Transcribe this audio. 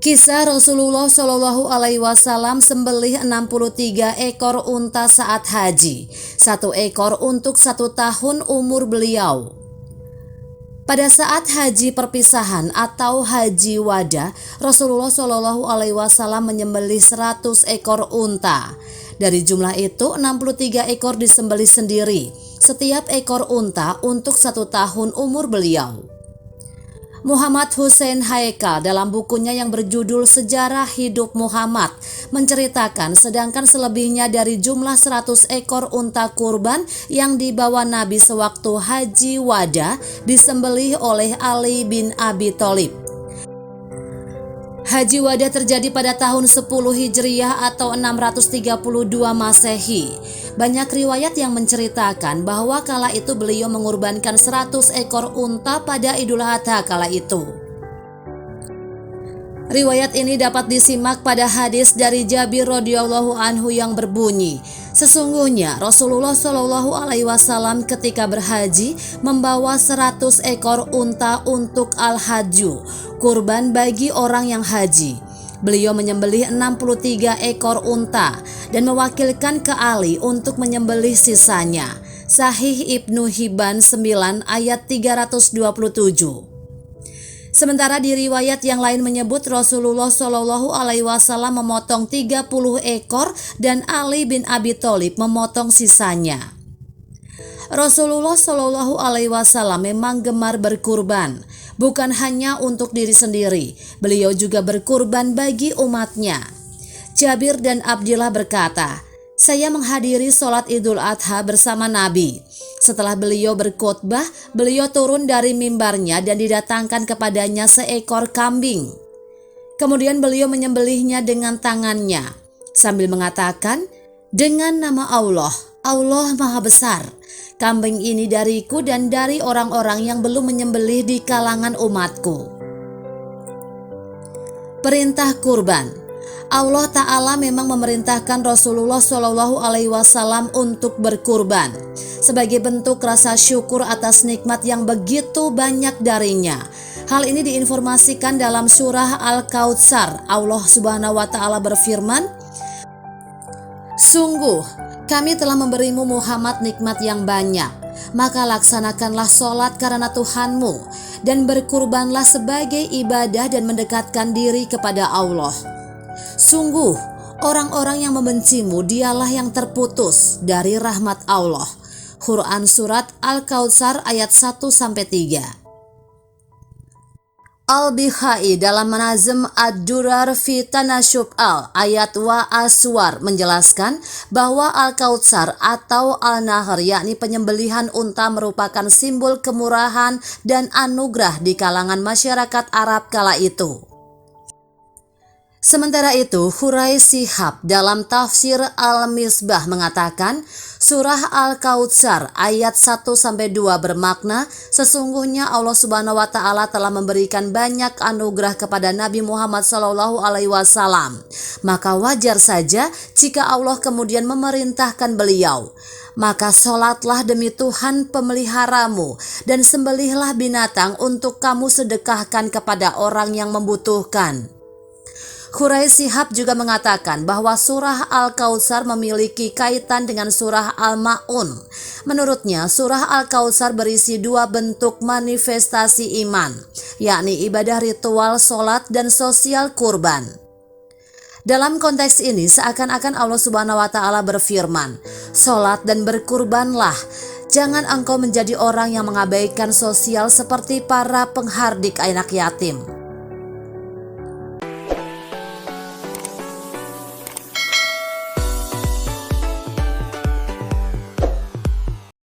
Kisah Rasulullah Shallallahu Alaihi Wasallam sembelih 63 ekor unta saat haji, 1 ekor untuk 1 tahun umur beliau. Pada saat haji perpisahan atau haji wada, Rasulullah Shallallahu Alaihi Wasallam menyembelih 100 ekor unta. Dari jumlah itu 63 ekor disembelih sendiri, setiap ekor unta untuk 1 tahun umur beliau. Muhammad Hussein Haikal dalam bukunya yang berjudul Sejarah Hidup Muhammad menceritakan sedangkan selebihnya dari jumlah 100 ekor unta kurban yang dibawa Nabi sewaktu haji wada disembelih oleh Ali bin Abi Thalib. Haji wada terjadi pada tahun 10 Hijriah atau 632 Masehi. Banyak riwayat yang menceritakan bahwa kala itu beliau mengorbankan 100 ekor unta pada Idul Adha kala itu. Riwayat ini dapat disimak pada hadis dari Jabir radhiyallahu anhu yang berbunyi, sesungguhnya Rasulullah Shallallahu Alaihi Wasallam ketika berhaji membawa 100 ekor unta untuk al-hajju, kurban bagi orang yang haji. Beliau menyembelih 63 ekor unta dan mewakilkan ke Ali untuk menyembelih sisanya. Sahih Ibnu Hibban 9 ayat 327. Sementara di riwayat yang lain menyebut Rasulullah Shallallahu Alaihi Wasallam memotong 30 ekor dan Ali bin Abi Thalib memotong sisanya. Rasulullah Shallallahu Alaihi Wasallam memang gemar berkurban, bukan hanya untuk diri sendiri, beliau juga berkurban bagi umatnya. Jabir dan Abdillah berkata, saya menghadiri sholat Idul Adha bersama Nabi. Setelah beliau berkhutbah, beliau turun dari mimbarnya dan didatangkan kepadanya seekor kambing. Kemudian beliau menyembelihnya dengan tangannya, sambil mengatakan, dengan nama Allah, Allah Maha Besar. Kambing ini dariku dan dari orang-orang yang belum menyembelih di kalangan umatku. Perintah kurban. Allah Ta'ala memang memerintahkan Rasulullah Shallallahu Alaihi Wasallam untuk berkurban sebagai bentuk rasa syukur atas nikmat yang begitu banyak darinya. Hal ini diinformasikan dalam surah Al-Kautsar. Allah Subhanahu wa Ta'ala berfirman, sungguh kami telah memberimu Muhammad nikmat yang banyak, maka laksanakanlah sholat karena Tuhanmu dan berkurbanlah sebagai ibadah dan mendekatkan diri kepada Allah. Sungguh, orang-orang yang membencimu dialah yang terputus dari rahmat Allah. Quran Surat Al-Kautsar ayat 1-3. Al-Bihai dalam Manazim Ad-Durar fi Tanashub ayat wa aswar menjelaskan bahwa Al-Kautsar atau Al-Nahr yakni penyembelihan unta merupakan simbol kemurahan dan anugerah di kalangan masyarakat Arab kala itu. Sementara itu, Quraish Shihab dalam tafsir Al-Misbah mengatakan, surah Al-Kautsar ayat 1-2 bermakna, sesungguhnya Allah Subhanahu wa Ta'ala telah memberikan banyak anugerah kepada Nabi Muhammad Shallallahu Alaihi Wasallam. Maka wajar saja jika Allah kemudian memerintahkan beliau, maka sholatlah demi Tuhan pemeliharamu dan sembelihlah binatang untuk kamu sedekahkan kepada orang yang membutuhkan. Quraish Shihab juga mengatakan bahwa surah Al-Kautsar memiliki kaitan dengan surah Al-Ma'un. Menurutnya, surah Al-Kautsar berisi 2 bentuk manifestasi iman, yakni ibadah ritual, sholat, dan sosial kurban. Dalam konteks ini, seakan-akan Allah Subhanahu wa Ta'ala berfirman, sholat dan berkurbanlah. Jangan engkau menjadi orang yang mengabaikan sosial seperti para penghardik anak yatim.